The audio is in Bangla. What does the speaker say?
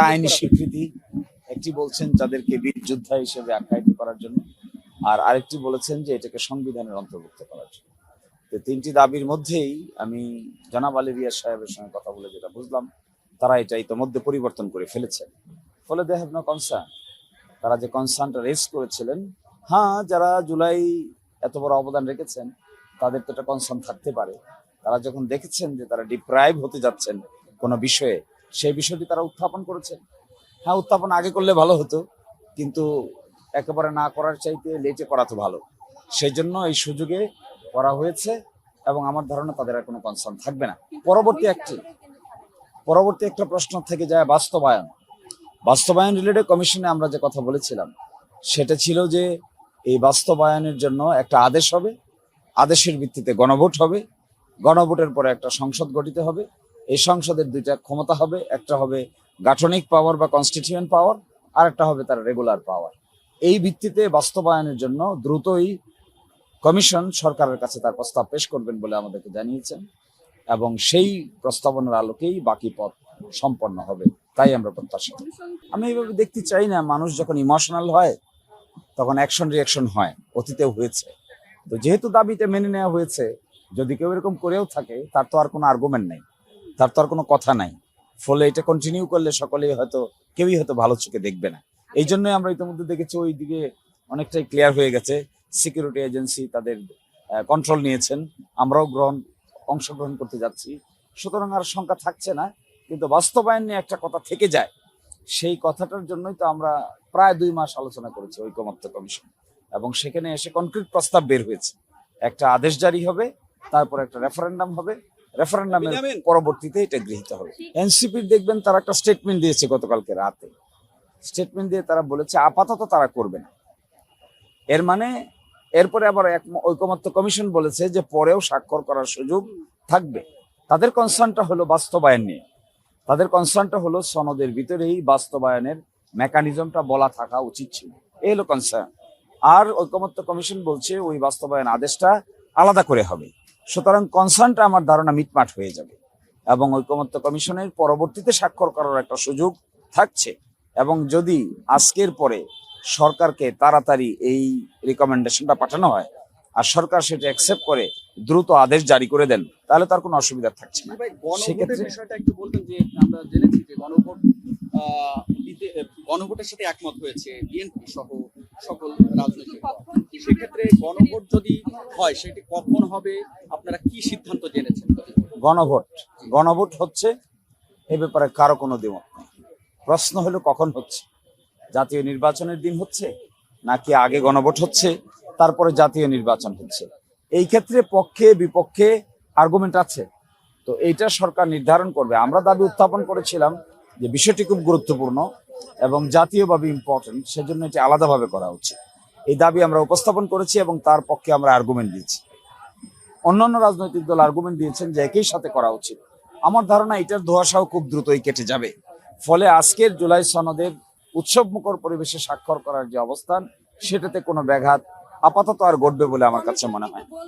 আইনি স্বীকৃতি, একটি বলছেন যাদেরকে বীর যোদ্ধা হিসেবে আখ্যায়িত করার জন্য, আর আরেকটি বলেছেন যে এটাকে সংবিধানের অন্তর্ভুক্ত করার জন্য। তো তিনটি দাবির মধ্যেই আমি জনাব আলী রিয়াজ সাহেবের সঙ্গে কথা বলে যেটা বুঝলাম, তারা এটা ইতিমধ্যে পরিবর্তন করে ফেলেছেন। ফলে দে হ্যাভ নো কনসার্ন। তারা যে কনসার্নটা রেজ করেছিলেন, হ্যাঁ, যারা জুলাই এত বড় অবদান রেখেছেন তাদের তো একটা কনসার্ন থাকতে পারে। তারা যখন দেখেছেন যে তারা ডিপ্রাইভ হতে যাচ্ছেন কোনো বিষয়ে, সেই বিষয়টি তারা উত্থাপন করেছেন। হ্যাঁ, উত্থাপন আগে করলে ভালো হতো, কিন্তু একেবারে না করার চাইতে লেটে করা তো ভালো। সেই জন্য এই সুযোগে করা হয়েছে এবং আমার ধারণা তাদের আর কোনো কনসার্ন থাকবে না। পরবর্তী একটা প্রশ্ন থেকে যায় বাস্তবায়ন রিলেটেড কমিশনে আমরা যে কথা বলেছিলাম সেটা ছিল যে এই বাস্তবায়নের জন্য একটা আদেশ হবে, আদেশের ভিত্তিতে গণভোট হবে, গণভোটের পরে একটা সংসদ গঠিত হবে। এই সংসদের দুইটা ক্ষমতা হবে, একটা হবে গাঠনিক পাওয়ার বা কনস্টিটিউয়েন্ট পাওয়ার, আর একটা হবে তার রেগুলার পাওয়ার। এই ভিত্তিতে বাস্তবায়নের জন্য দ্রুতই কমিশন সরকারের কাছে তার প্রস্তাব পেশ করবেন বলে আমাদেরকে জানিয়েছেন, এবং সেই প্রস্তাবনার আলোকেই বাকি পথ সম্পন্ন হবে, তাই আমরা প্রত্যাশা। আমি এইভাবে দেখতে চাই না। মানুষ যখন ইমোশনাল হয় তখন অ্যাকশন রিয়াকশন হয়, অতীতেও হয়েছে। তো যেহেতু দাবিতে মেনে নেওয়া হয়েছে, যদি কেউ এরকম করেও থাকে তার তো আর কোনো আর্গুমেন্ট নেই, তার তো আর কোনো কথা নাই। ফলে এটা কন্টিনিউ করলে সকলেই হয়তো কেউই হয়তো ভালো চোখে দেখবে না। এই জন্যই আমরা ইতিমধ্যে দেখেছি ওই দিকে অনেকটাই ক্লিয়ার হয়ে গেছে। সিকিউরিটি এজেন্সি তাদের কন্ট্রোল নিয়েছেন, আমরাও অংশগ্রহণ করতে যাচ্ছি। সুতরাং আর শঙ্কা থাকছে না, কিন্তু বাস্তবায়ন নিয়ে একটা কথা থেকে যায়। সেই কথাটার জন্যই তো আমরা প্রায় 2 মাস আলোচনা করেছি ঐকমত্য কমিশন, এবং সেখানে এসে কনক্রিট প্রস্তাব বের হয়েছে। একটা আদেশ জারি হবে, তারপর একটা রেফারেন্ডাম হবে, রেফারেন্ডামের পরবর্তীতে এটা গৃহীত হবে। এনসিপির দেখবেন তারা একটা স্টেটমেন্ট দিয়েছে গতকালকে রাতে। স্টেটমেন্ট দিয়ে তারা বলেছে আপাতত তারা করবে না। এর মানে এরপরে আবার ঐকমত্য কমিশন বলেছে যে পরেও স্বাক্ষর করার সুযোগ থাকবে। তাদের কনসার্নটা হলো বাস্তবায়ন নিয়ে, তাদের কনসার্নটা হলো সনদের ভিতরেই বাস্তবায়নের মেকানিজমটা বলা থাকা উচিত ছিল, এই হলো কনসার্ন। আর ঐকমত্য কমিশন বলছে ওই বাস্তবায়ন আদেশটা আলাদা করে হবে। সুতরাং কনসার্নটা আমার ধারণা মিটমাট হয়ে যাবে, এবং ঐকমত্য কমিশনের পরবর্তীতে স্বাক্ষর করার একটা সুযোগ থাকছে। এবং যদি আজকের পরে সরকারকে তাড়াতাড়ি এই রিকমেন্ডেশনটা পাঠানো হয় আর সরকার সেটা অ্যাকসেপ্ট করে দ্রুত আদেশ জারি করে দেন, তাহলে তার কোনো অসুবিধা থাকছে না। সেক্ষেত্রে বিষয়টা একটু বলতেন যে আমরা জেনেছি যে গণভোটের সাথে একমত হয়েছে বিএনপি সহ সকল রাজনৈতিক দল। সেক্ষেত্রে গণভোট যদি হয় সেটি কখন হবে, আপনারা কি সিদ্ধান্ত জেনেছেন? গণভোট হচ্ছে, এ ব্যাপারে কারো কোনো দ্বিমত নেই। প্রশ্ন হলো কখন হচ্ছে। জাতীয় নির্বাচনের দিন হচ্ছে, নাকি আগে গণভোট হচ্ছে তারপরে জাতীয় নির্বাচন হচ্ছে? এই ক্ষেত্রে পক্ষে বিপক্ষে আর্গুমেন্ট আছে, তো এইটা সরকার নির্ধারণ করবে। আমরা দাবি উত্থাপন করেছিলাম যে বিষয়টি খুব গুরুত্বপূর্ণ এবং জাতীয়ভাবে ইম্পর্টেন্ট, সেজন্য এটি আলাদাভাবে করা উচিত। এই দাবি আমরা উপস্থাপন করেছি এবং তার পক্ষে আমরা আর্গুমেন্ট দিয়েছি। অন্যান্য রাজনৈতিক দল আর্গুমেন্ট দিয়েছেন যে একই সাথে করা উচিত। আমার ধারণা এটার ধোঁয়াশাও খুব দ্রুতই কেটে যাবে। ফলে আজকের জুলাই সনদের উৎসবমুখর পরিবেশে স্বাক্ষর করার যে অবস্থান, সেটাতে কোনো ব্যাঘাত আপাতত আর ঘটবে বলে আমার কাছে মনে হয়।